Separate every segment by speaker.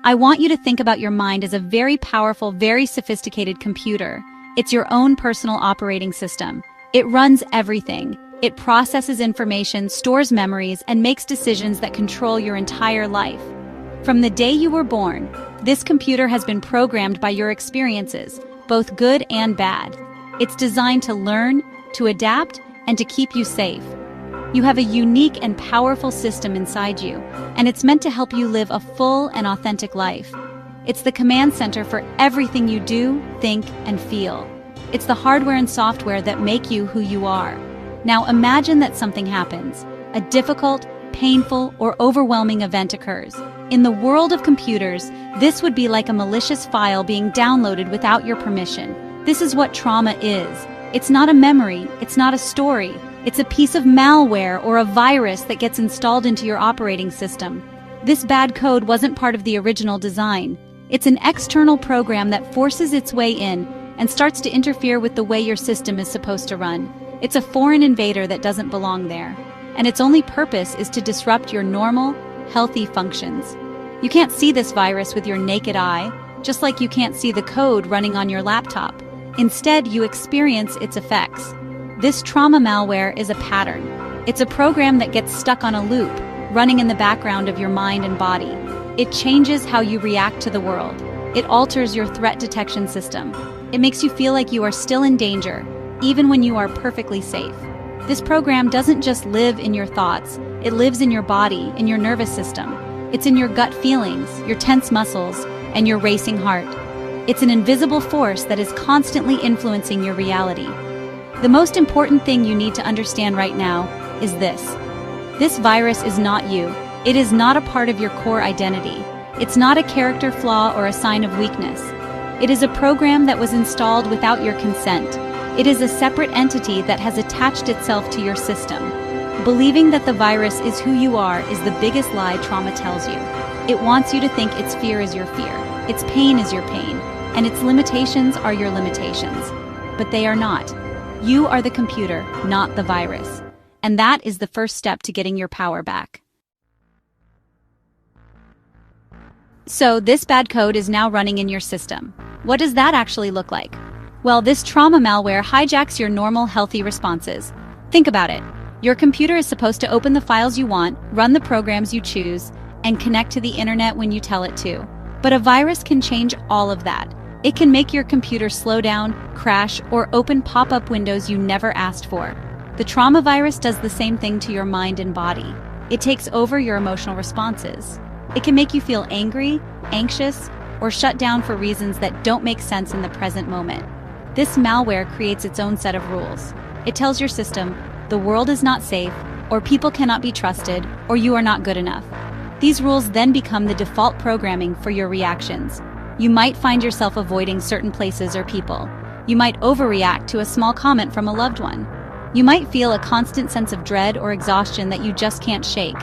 Speaker 1: I want you to think about your mind as a very powerful, very sophisticated computer. It's your own personal operating system. It runs everything. It processes information, stores memories, and makes decisions that control your entire life. From the day you were born, this computer has been programmed by your experiences, both good and bad. It's designed to learn, to adapt, and to keep you safe. You have a unique and powerful system inside you, and it's meant to help you live a full and authentic life. It's the command center for everything you do, think, and feel. It's the hardware and software that make you who you are. Now imagine that something happens. A difficult, painful, or overwhelming event occurs. In the world of computers, this would be like a malicious file being downloaded without your permission. This is what trauma is. It's not a memory, it's not a story. It's a piece of malware or a virus that gets installed into your operating system. This bad code wasn't part of the original design. It's an external program that forces its way in and starts to interfere with the way your system is supposed to run. It's a foreign invader that doesn't belong there. And its only purpose is to disrupt your normal, healthy functions. You can't see this virus with your naked eye, just like you can't see the code running on your laptop. Instead, you experience its effects. This trauma malware is a pattern. It's a program that gets stuck on a loop, running in the background of your mind and body. It changes how you react to the world. It alters your threat detection system. It makes you feel like you are still in danger, even when you are perfectly safe. This program doesn't just live in your thoughts, it lives in your body, in your nervous system. It's in your gut feelings, your tense muscles, and your racing heart. It's an invisible force that is constantly influencing your reality. The most important thing you need to understand right now is this. This virus is not you. It is not a part of your core identity. It's not a character flaw or a sign of weakness. It is a program that was installed without your consent. It is a separate entity that has attached itself to your system. Believing that the virus is who you are is the biggest lie trauma tells you. It wants you to think its fear is your fear, its pain is your pain, and its limitations are your limitations. But they are not. You are the computer, not the virus. And that is the first step to getting your power back. So this bad code is now running in your system. What does that actually look like? Well, this trauma malware hijacks your normal, healthy responses. Think about it. Your computer is supposed to open the files you want, run the programs you choose, and connect to the internet when you tell it to. But a virus can change all of that. It can make your computer slow down, crash, or open pop-up windows you never asked for. The trauma virus does the same thing to your mind and body. It takes over your emotional responses. It can make you feel angry, anxious, or shut down for reasons that don't make sense in the present moment. This malware creates its own set of rules. It tells your system, the world is not safe, or people cannot be trusted, or you are not good enough. These rules then become the default programming for your reactions. You might find yourself avoiding certain places or people. You might overreact to a small comment from a loved one. You might feel a constant sense of dread or exhaustion that you just can't shake.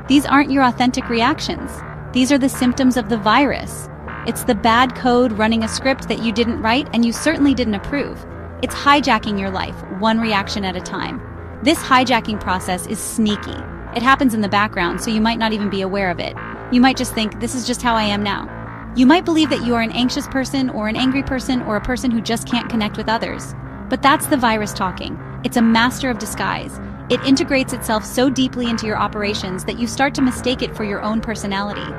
Speaker 1: These aren't your authentic reactions. These are the symptoms of the virus. It's the bad code running a script that you didn't write and you certainly didn't approve. It's hijacking your life, one reaction at a time. This hijacking process is sneaky. It happens in the background, so you might not even be aware of it. You might just think, this is just how I am now. You might believe that you are an anxious person or an angry person or a person who just can't connect with others. But that's the virus talking. It's a master of disguise. It integrates itself so deeply into your operations that you start to mistake it for your own personality.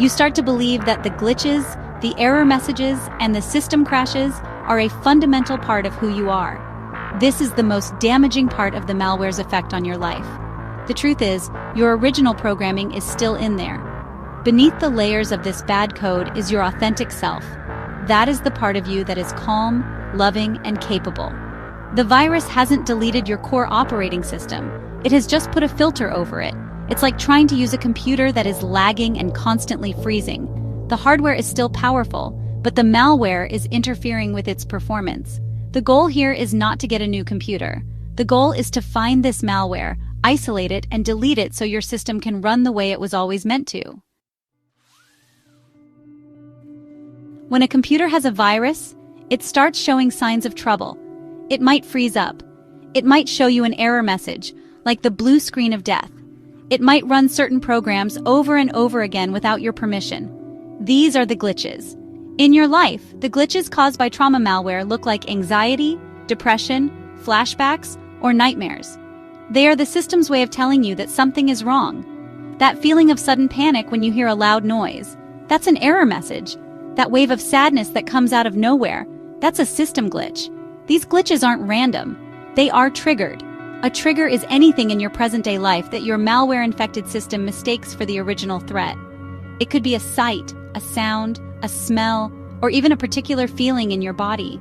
Speaker 1: You start to believe that the glitches, the error messages, and the system crashes are a fundamental part of who you are. This is the most damaging part of the malware's effect on your life. The truth is, your original programming is still in there. Beneath the layers of this bad code is your authentic self. That is the part of you that is calm, loving, and capable. The virus hasn't deleted your core operating system. It has just put a filter over it. It's like trying to use a computer that is lagging and constantly freezing. The hardware is still powerful, but the malware is interfering with its performance. The goal here is not to get a new computer. The goal is to find this malware, isolate it, and delete it so your system can run the way it was always meant to. When a computer has a virus, it starts showing signs of trouble. It might freeze up. It might show you an error message, like the blue screen of death. It might run certain programs over and over again without your permission. These are the glitches. In your life, the glitches caused by trauma malware look like anxiety, depression, flashbacks, or nightmares. They are the system's way of telling you that something is wrong. That feeling of sudden panic when you hear a loud noise, that's an error message. That wave of sadness that comes out of nowhere, that's a system glitch. These glitches aren't random. They are triggered. A trigger is anything in your present-day life that your malware-infected system mistakes for the original threat. It could be a sight, a sound, a smell, or even a particular feeling in your body.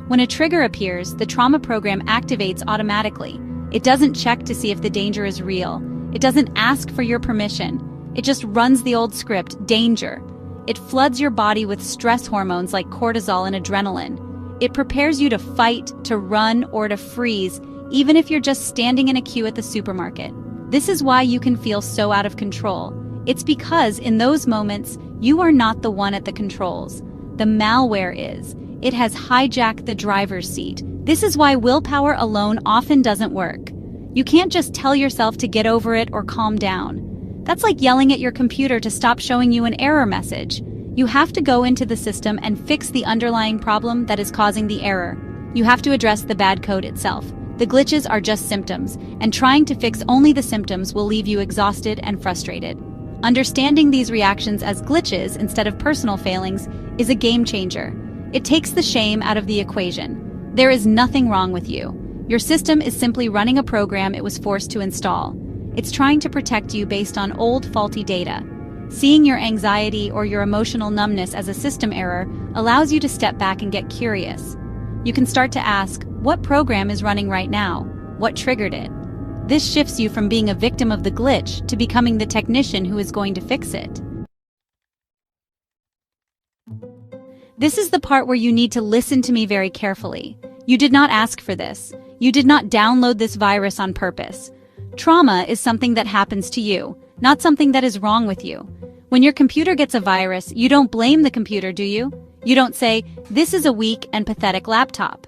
Speaker 1: When a trigger appears, the trauma program activates automatically. It doesn't check to see if the danger is real. It doesn't ask for your permission. It just runs the old script, danger. It floods your body with stress hormones like cortisol and adrenaline. It prepares you to fight, to run, or to freeze, even if you're just standing in a queue at the supermarket. This is why you can feel so out of control. It's because in those moments, you are not the one at the controls. The malware is. It has hijacked the driver's seat. This is why willpower alone often doesn't work. You can't just tell yourself to get over it or calm down. That's like yelling at your computer to stop showing you an error message. You have to go into the system and fix the underlying problem that is causing the error. You have to address the bad code itself. The glitches are just symptoms, and trying to fix only the symptoms will leave you exhausted and frustrated. Understanding these reactions as glitches instead of personal failings is a game changer. It takes the shame out of the equation. There is nothing wrong with you. Your system is simply running a program it was forced to install. It's trying to protect you based on old faulty data. Seeing your anxiety or your emotional numbness as a system error allows you to step back and get curious. You can start to ask, what program is running right now? What triggered it? This shifts you from being a victim of the glitch to becoming the technician who is going to fix it. This is the part where you need to listen to me very carefully. You did not ask for this. You did not download this virus on purpose. Trauma is something that happens to you, not something that is wrong with you. When your computer gets a virus, you don't blame the computer, do you? You don't say, this is a weak and pathetic laptop.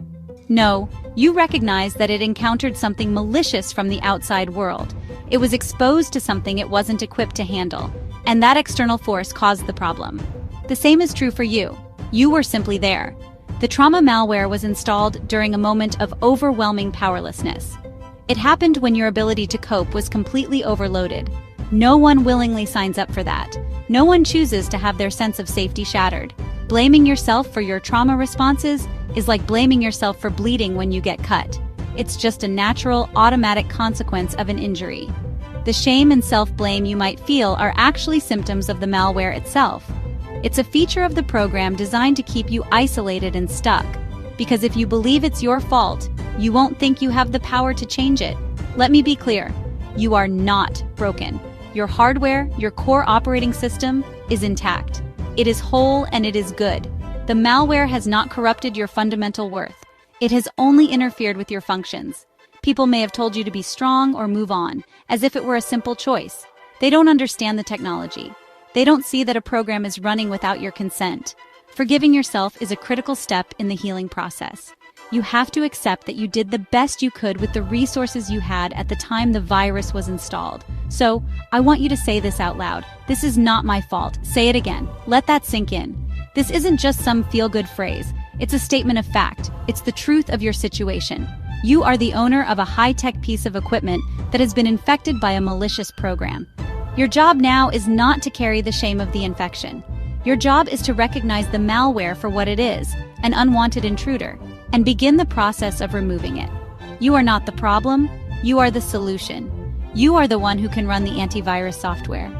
Speaker 1: No, you recognize that it encountered something malicious from the outside world. It was exposed to something it wasn't equipped to handle, and that external force caused the problem. The same is true for you. You were simply there. The trauma malware was installed during a moment of overwhelming powerlessness. It happened when your ability to cope was completely overloaded. No one willingly signs up for that. No one chooses to have their sense of safety shattered. Blaming yourself for your trauma responses is like blaming yourself for bleeding when you get cut. It's just a natural, automatic consequence of an injury. The shame and self-blame you might feel are actually symptoms of the malware itself. It's a feature of the program designed to keep you isolated and stuck. Because if you believe it's your fault, you won't think you have the power to change it. Let me be clear. You are not broken. Your hardware, your core operating system, is intact. It is whole and it is good. The malware has not corrupted your fundamental worth. It has only interfered with your functions. People may have told you to be strong or move on, as if it were a simple choice. They don't understand the technology. They don't see that a program is running without your consent. Forgiving yourself is a critical step in the healing process. You have to accept that you did the best you could with the resources you had at the time the virus was installed. So, I want you to say this out loud. This is not my fault. Say it again. Let that sink in. This isn't just some feel-good phrase. It's a statement of fact. It's the truth of your situation. You are the owner of a high-tech piece of equipment that has been infected by a malicious program. Your job now is not to carry the shame of the infection. Your job is to recognize the malware for what it is, an unwanted intruder, and begin the process of removing it. You are not the problem, you are the solution. You are the one who can run the antivirus software.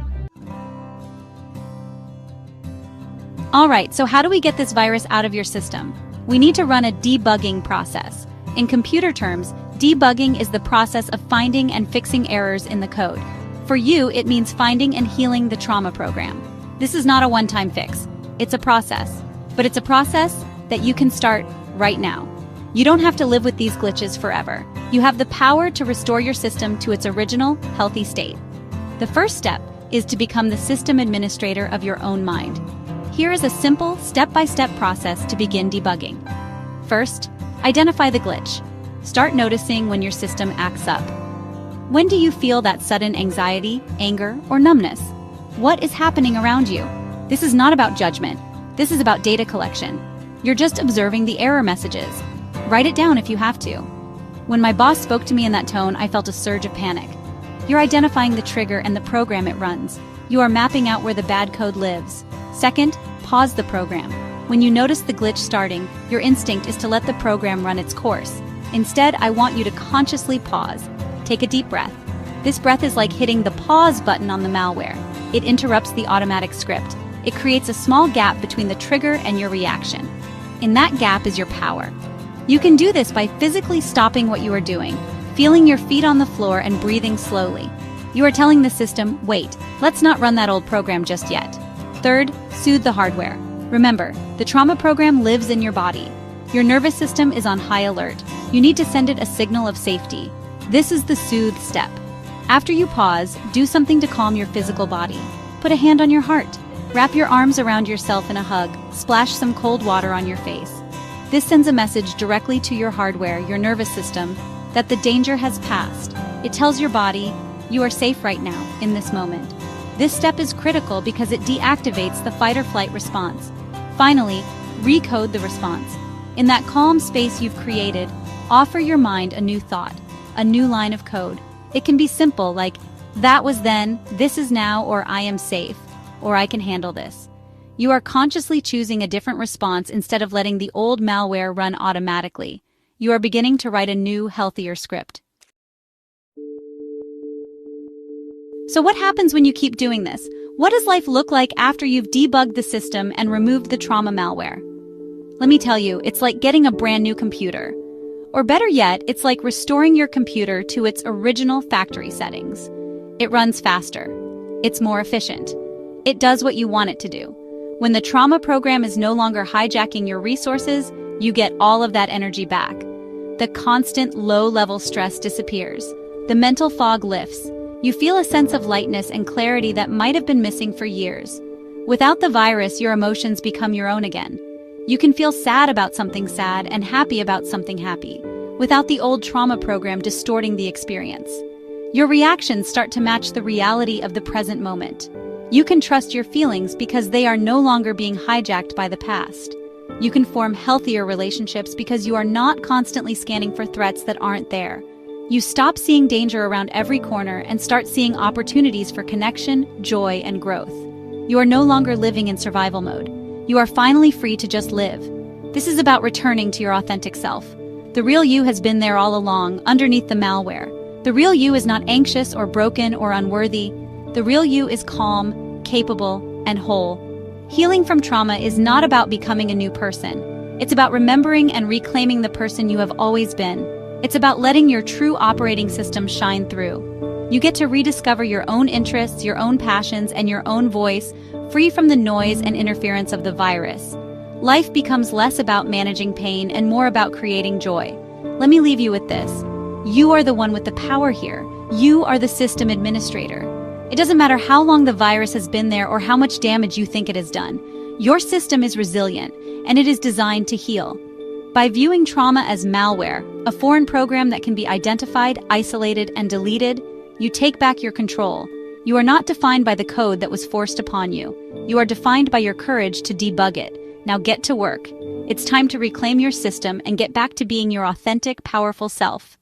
Speaker 1: Alright, so how do we get this virus out of your system? We need to run a debugging process. In computer terms, debugging is the process of finding and fixing errors in the code. For you, it means finding and healing the trauma program. This is not a one-time fix. It's a process. But it's a process that you can start right now. You don't have to live with these glitches forever. You have the power to restore your system to its original, healthy state. The first step is to become the system administrator of your own mind. Here is a simple, step-by-step process to begin debugging. First, identify the glitch. Start noticing when your system acts up. When do you feel that sudden anxiety, anger, or numbness? What is happening around you? This is not about judgment. This is about data collection. You're just observing the error messages. Write it down if you have to. When my boss spoke to me in that tone, I felt a surge of panic. You're identifying the trigger and the program it runs. You are mapping out where the bad code lives. Second, pause the program. When you notice the glitch starting, your instinct is to let the program run its course. Instead, I want you to consciously pause. Take a deep breath. This breath is like hitting the pause button on the malware. It interrupts the automatic script. It creates a small gap between the trigger and your reaction. In that gap is your power. You can do this by physically stopping what you are doing, feeling your feet on the floor and breathing slowly. You are telling the system, wait, let's not run that old program just yet. Third, soothe the hardware. Remember, the trauma program lives in your body. Your nervous system is on high alert. You need to send it a signal of safety. This is the soothe step. After you pause, do something to calm your physical body. Put a hand on your heart. Wrap your arms around yourself in a hug. Splash some cold water on your face. This sends a message directly to your hardware, your nervous system, that the danger has passed. It tells your body, you are safe right now, in this moment. This step is critical because it deactivates the fight or flight response. Finally, recode the response. In that calm space you've created, offer your mind a new thought, a new line of code. It can be simple, like, that was then, this is now, or I am safe, or I can handle this. You are consciously choosing a different response instead of letting the old malware run automatically. You are beginning to write a new, healthier script. So what happens when you keep doing this? What does life look like after you've debugged the system and removed the trauma malware? Let me tell you, it's like getting a brand new computer. Or better yet, it's like restoring your computer to its original factory settings. It runs faster. It's more efficient. It does what you want it to do. When the trauma program is no longer hijacking your resources, you get all of that energy back. The constant low-level stress disappears. The mental fog lifts. You feel a sense of lightness and clarity that might have been missing for years. Without the virus, your emotions become your own again. You can feel sad about something sad and happy about something happy, without the old trauma program distorting the experience. Your reactions start to match the reality of the present moment. You can trust your feelings because they are no longer being hijacked by the past. You can form healthier relationships because you are not constantly scanning for threats that aren't there. You stop seeing danger around every corner and start seeing opportunities for connection, joy, and growth. You are no longer living in survival mode. You are finally free to just live. This is about returning to your authentic self. The real you has been there all along, underneath the malware. The real you is not anxious or broken or unworthy. The real you is calm, capable, and whole. Healing from trauma is not about becoming a new person. It's about remembering and reclaiming the person you have always been. It's about letting your true operating system shine through. You get to rediscover your own interests, your own passions, and your own voice, free from the noise and interference of the virus. Life becomes less about managing pain and more about creating joy. Let me leave you with this. You are the one with the power here. You are the system administrator. It doesn't matter how long the virus has been there or how much damage you think it has done. Your system is resilient, and it is designed to heal. By viewing trauma as malware, a foreign program that can be identified, isolated, and deleted, you take back your control. You are not defined by the code that was forced upon you. You are defined by your courage to debug it. Now get to work. It's time to reclaim your system and get back to being your authentic, powerful self.